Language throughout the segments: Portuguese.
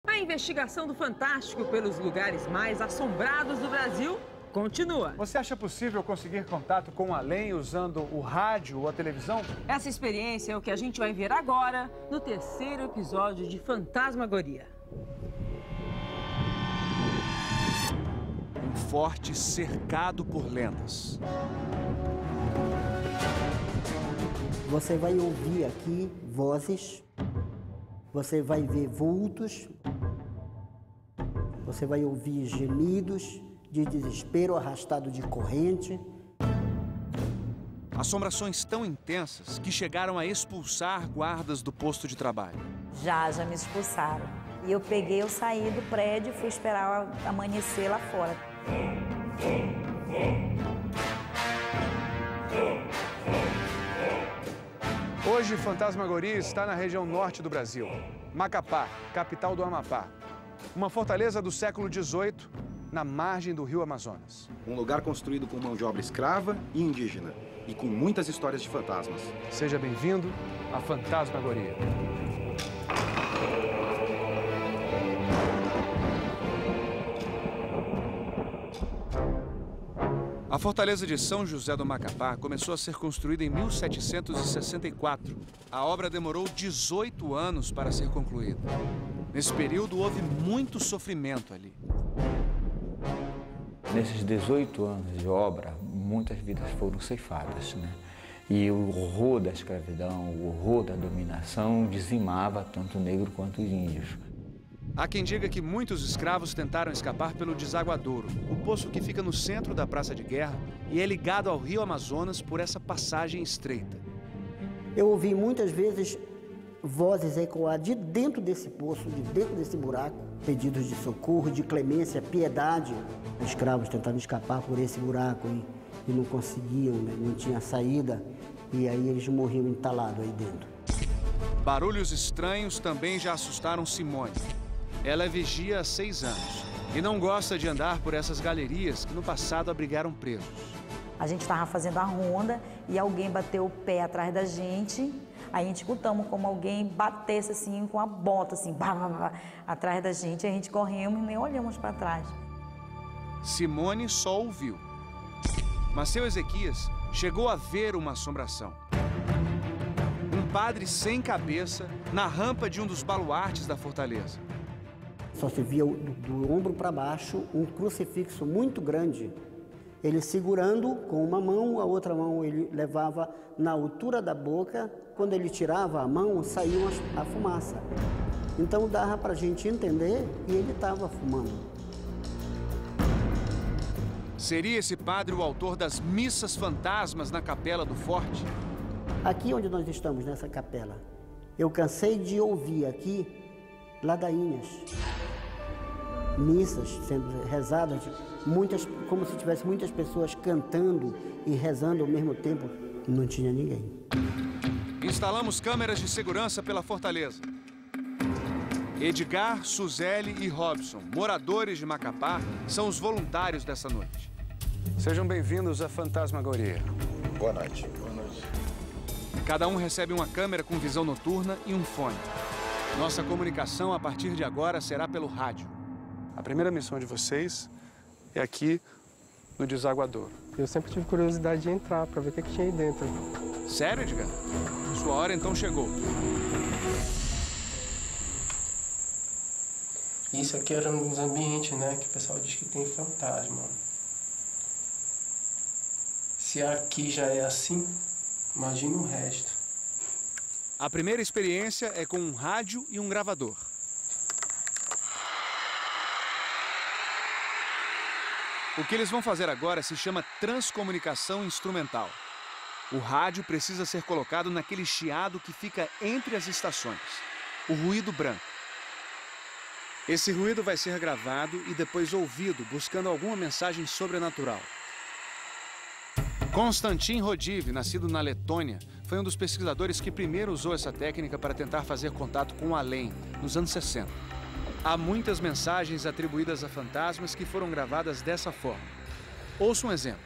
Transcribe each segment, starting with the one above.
A investigação do Fantástico pelos lugares mais assombrados do Brasil continua. Você acha possível conseguir contato com o além usando o rádio ou a televisão? Essa experiência é o que a gente vai ver agora no terceiro episódio de Fantasmagoria. Um forte cercado por lendas. Você vai ouvir aqui vozes, você vai ver vultos, você vai ouvir gemidos de desespero arrastado de corrente. Assombrações tão intensas que chegaram a expulsar guardas do posto de trabalho. Já me expulsaram. E eu saí do prédio e fui esperar amanhecer lá fora. Hoje, Fantasmagoria está na região norte do Brasil. Macapá, capital do Amapá. Uma fortaleza do século XVIII, na margem do rio Amazonas. Um lugar construído com mão de obra escrava e indígena, e com muitas histórias de fantasmas. Seja bem-vindo a Fantasmagoria. A fortaleza de São José do Macapá começou a ser construída em 1764. A obra demorou 18 anos para ser concluída. Nesse período, houve muito sofrimento ali. Nesses 18 anos de obra, muitas vidas foram ceifadas, né? E o horror da escravidão, o horror da dominação dizimava tanto o negro quanto os índios. Há quem diga que muitos escravos tentaram escapar pelo Desaguadouro, o poço que fica no centro da Praça de Guerra e é ligado ao rio Amazonas por essa passagem estreita. Eu ouvi muitas vezes vozes ecoar de dentro desse poço, de dentro desse buraco, pedidos de socorro, de clemência, piedade. Os escravos tentavam escapar por esse buraco e não conseguiam, né? Não tinha saída, e aí eles morriam entalados aí dentro. Barulhos estranhos também já assustaram Simone. Ela é vigia há 6 anos e não gosta de andar por essas galerias que no passado abrigaram presos. A gente estava fazendo a ronda e alguém bateu o pé atrás da gente. Aí a gente escutamos como alguém batesse assim com a bota, assim, atrás da gente. Aí a gente corremos e nem olhamos para trás. Simone só ouviu. Mas seu Ezequias chegou a ver uma assombração. Um padre sem cabeça na rampa de um dos baluartes da fortaleza. Só se via do ombro para baixo um crucifixo muito grande. Ele segurando com uma mão, a outra mão ele levava na altura da boca. Quando ele tirava a mão, saía a fumaça. Então dava para a gente entender que ele estava fumando. Seria esse padre o autor das missas fantasmas na capela do forte? Aqui onde nós estamos, nessa capela, eu cansei de ouvir aqui ladainhas, missas sendo rezadas, como se tivesse muitas pessoas cantando e rezando ao mesmo tempo. Não tinha ninguém. Instalamos câmeras de segurança pela fortaleza. Edgar, Suzeli e Robson, moradores de Macapá, são os voluntários dessa noite. Sejam bem-vindos à Fantasmagoria. Boa noite. Cada um recebe uma câmera com visão noturna e um fone. Nossa comunicação, a partir de agora, será pelo rádio. A primeira missão de vocês é aqui no Desaguadouro. Eu sempre tive curiosidade de entrar para ver o que tinha aí dentro. Sério, Edgar? Sua hora então chegou. Isso aqui era um dos ambientes, né, que o pessoal diz que tem fantasma. Se aqui já é assim, imagina o resto. A primeira experiência é com um rádio e um gravador. O que eles vão fazer agora se chama transcomunicação instrumental. O rádio precisa ser colocado naquele chiado que fica entre as estações, o ruído branco. Esse ruído vai ser gravado e depois ouvido, buscando alguma mensagem sobrenatural. Konstantin Rodiv, nascido na Letônia, foi um dos pesquisadores que primeiro usou essa técnica para tentar fazer contato com o além, nos anos 60. Há muitas mensagens atribuídas a fantasmas que foram gravadas dessa forma. Ouça um exemplo.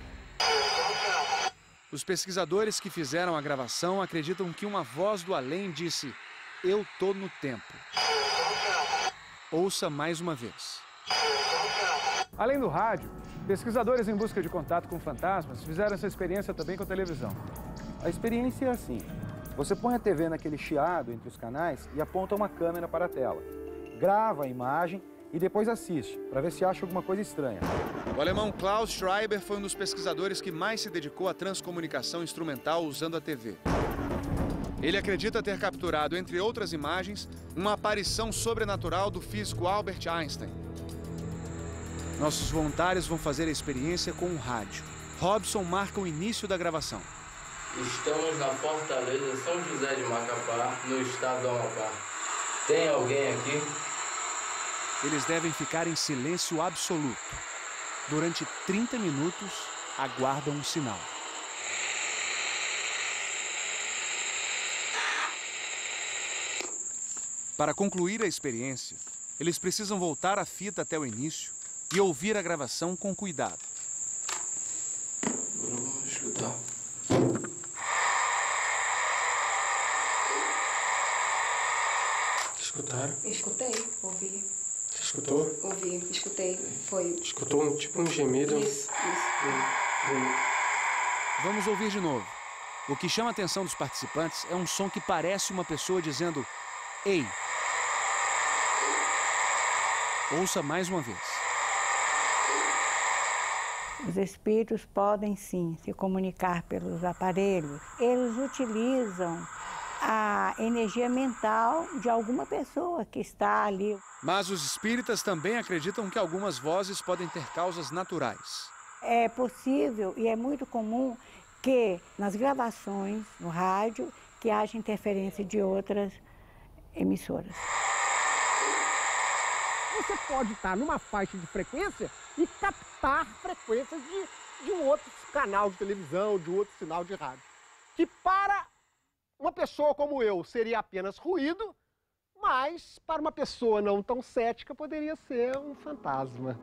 Os pesquisadores que fizeram a gravação acreditam que uma voz do além disse: "Eu tô no tempo". ouça mais uma vez. Além do rádio, pesquisadores em busca de contato com fantasmas fizeram essa experiência também com a televisão. A experiência é assim. Você põe a TV naquele chiado entre os canais e aponta uma câmera para a tela. Grava a imagem e depois assiste, para ver se acha alguma coisa estranha. O alemão Klaus Schreiber foi um dos pesquisadores que mais se dedicou à transcomunicação instrumental usando a TV. Ele acredita ter capturado, entre outras imagens, uma aparição sobrenatural do físico Albert Einstein. Nossos voluntários vão fazer a experiência com o rádio. Robson marca o início da gravação. Estamos na Fortaleza São José de Macapá, no estado do Amapá. Tem alguém aqui? Eles devem ficar em silêncio absoluto. Durante 30 minutos, aguardam um sinal. Para concluir a experiência, eles precisam voltar a fita até o início e ouvir a gravação com cuidado. Vamos escutar. Escutaram? Escutei, ouvi. Você escutou? Ouvi, escutei. Foi. Escutou tipo um gemido? Isso. Vamos ouvir de novo. O que chama a atenção dos participantes é um som que parece uma pessoa dizendo "Ei". Ouça mais uma vez. Os espíritos podem sim se comunicar pelos aparelhos. Eles utilizam a energia mental de alguma pessoa que está ali. Mas os espíritas também acreditam que algumas vozes podem ter causas naturais. É possível e é muito comum que nas gravações no rádio que haja interferência de outras emissoras. Você pode estar numa faixa de frequência e captar frequências de um outro canal de televisão, de outro sinal de rádio. Que para uma pessoa como eu seria apenas ruído, mas para uma pessoa não tão cética poderia ser um fantasma.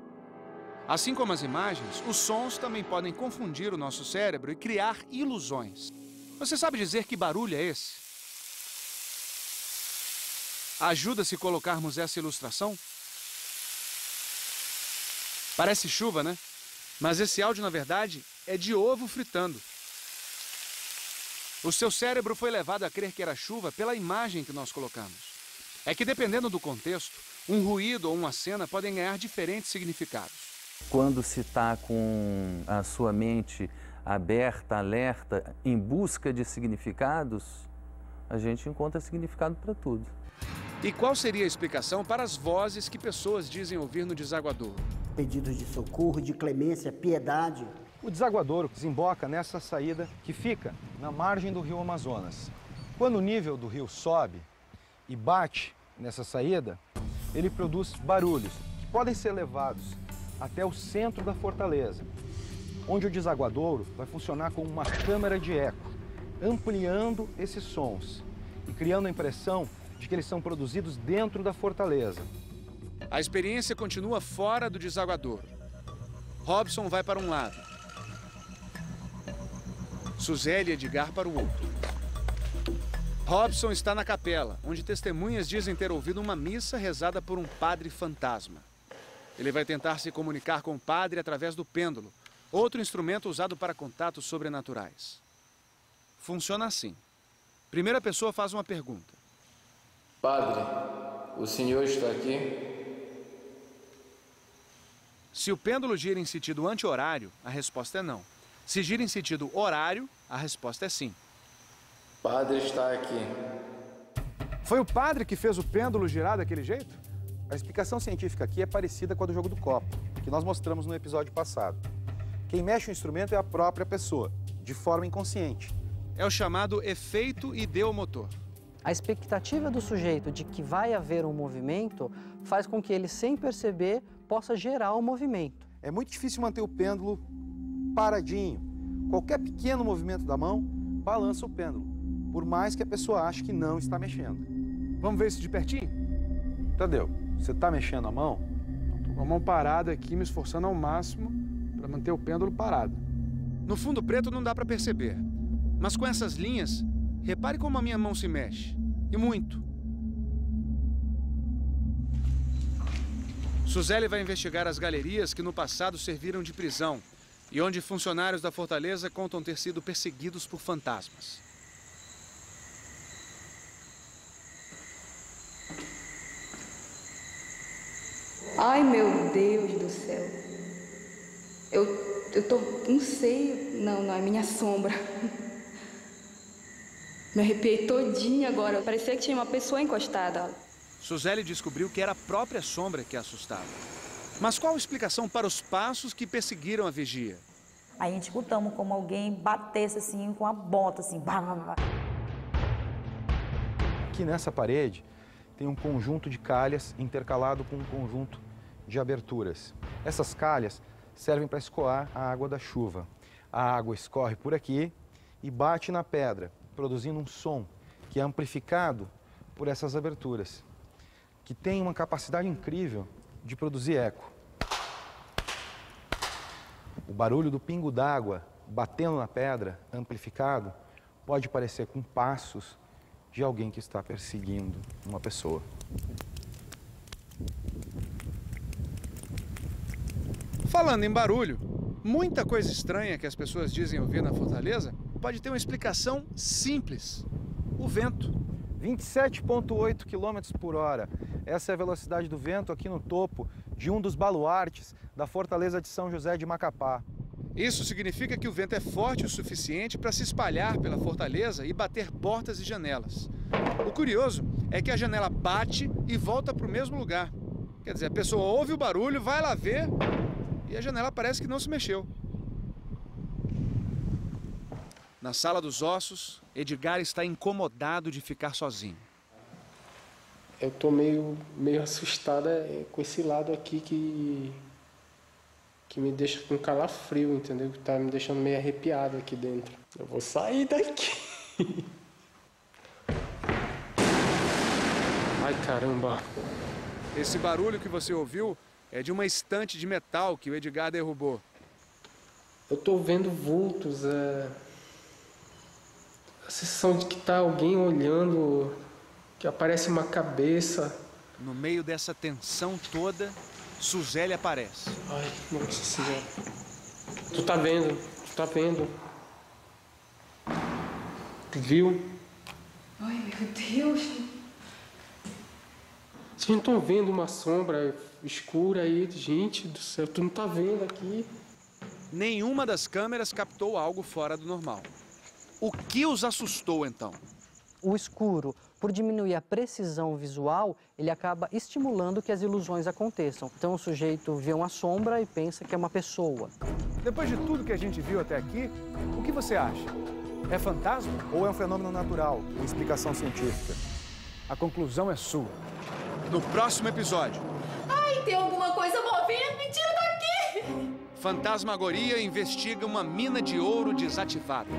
Assim como as imagens, os sons também podem confundir o nosso cérebro e criar ilusões. Você sabe dizer que barulho é esse? Ajuda se colocarmos essa ilustração? Parece chuva, né? Mas esse áudio, na verdade, é de ovo fritando. O seu cérebro foi levado a crer que era chuva pela imagem que nós colocamos. É que, dependendo do contexto, um ruído ou uma cena podem ganhar diferentes significados. Quando se está com a sua mente aberta, alerta, em busca de significados, a gente encontra significado para tudo. E qual seria a explicação para as vozes que pessoas dizem ouvir no desaguadouro? Pedidos de socorro, de clemência, piedade. O desaguadouro desemboca nessa saída que fica na margem do rio Amazonas. Quando o nível do rio sobe e bate nessa saída, ele produz barulhos que podem ser levados até o centro da fortaleza, onde o desaguadouro vai funcionar como uma câmara de eco, ampliando esses sons e criando a impressão de que eles são produzidos dentro da fortaleza. A experiência continua fora do desaguadouro. Robson vai para um lado. Suzeli e Edgar para o outro. Robson está na capela, onde testemunhas dizem ter ouvido uma missa rezada por um padre fantasma. Ele vai tentar se comunicar com o padre através do pêndulo, outro instrumento usado para contatos sobrenaturais. Funciona assim. Primeira pessoa faz uma pergunta. Padre, o senhor está aqui? Se o pêndulo gira em sentido anti-horário, a resposta é não. Se gira em sentido horário, a resposta é sim. Padre está aqui. Foi o padre que fez o pêndulo girar daquele jeito? A explicação científica aqui é parecida com a do jogo do copo, que nós mostramos no episódio passado. Quem mexe o instrumento é a própria pessoa, de forma inconsciente. É o chamado efeito ideomotor. A expectativa do sujeito de que vai haver um movimento faz com que ele, sem perceber, possa gerar o movimento. É muito difícil manter o pêndulo paradinho. Qualquer pequeno movimento da mão balança o pêndulo, por mais que a pessoa ache que não está mexendo. Vamos ver isso de pertinho? Tadeu, você está mexendo a mão? Estou com a mão parada aqui, me esforçando ao máximo para manter o pêndulo parado. No fundo preto não dá para perceber, mas com essas linhas, repare como a minha mão se mexe. E muito. Suzeli vai investigar as galerias que no passado serviram de prisão e onde funcionários da fortaleza contam ter sido perseguidos por fantasmas. Ai, meu Deus do céu. Eu tô, não sei, não é minha sombra. Me arrepiei todinha agora, parecia que tinha uma pessoa encostada. Suzeli descobriu que era a própria sombra que a assustava. Mas qual a explicação para os passos que perseguiram a vigia? Aí a gente escutamos como alguém batesse assim com a bota, assim. Aqui nessa parede tem um conjunto de calhas intercalado com um conjunto de aberturas. Essas calhas servem para escoar a água da chuva. A água escorre por aqui e bate na pedra, produzindo um som que é amplificado por essas aberturas, que tem uma capacidade incrível de produzir eco. O barulho do pingo d'água batendo na pedra, amplificado, pode parecer com passos de alguém que está perseguindo uma pessoa. Falando em barulho, muita coisa estranha que as pessoas dizem ouvir na fortaleza pode ter uma explicação simples: o vento. 27,8 km por hora. Essa é a velocidade do vento aqui no topo de um dos baluartes da Fortaleza de São José de Macapá. Isso significa que o vento é forte o suficiente para se espalhar pela fortaleza e bater portas e janelas. O curioso é que a janela bate e volta para o mesmo lugar. Quer dizer, a pessoa ouve o barulho, vai lá ver e a janela parece que não se mexeu. Na sala dos ossos, Edgar está incomodado de ficar sozinho. Eu tô meio assustada com esse lado aqui que me deixa com calafrio, entendeu? Que tá me deixando meio arrepiado aqui dentro. Eu vou sair daqui. Ai, caramba. Esse barulho que você ouviu é de uma estante de metal que o Edgar derrubou. Eu tô vendo vultos, a sensação de que tá alguém olhando, que aparece uma cabeça. No meio dessa tensão toda, Suzeli aparece. Ai, nossa senhora. Tu tá vendo? Tu viu? Ai, meu Deus. Vocês não estão vendo uma sombra escura aí? Gente do céu, tu não tá vendo aqui? Nenhuma das câmeras captou algo fora do normal. O que os assustou, então? O escuro, por diminuir a precisão visual, ele acaba estimulando que as ilusões aconteçam. Então o sujeito vê uma sombra e pensa que é uma pessoa. Depois de tudo que a gente viu até aqui, o que você acha? É fantasma? Ou é um fenômeno natural, com explicação científica? A conclusão é sua. No próximo episódio. Ai, tem alguma coisa movendo, me tira daqui! Fantasmagoria investiga uma mina de ouro desativada.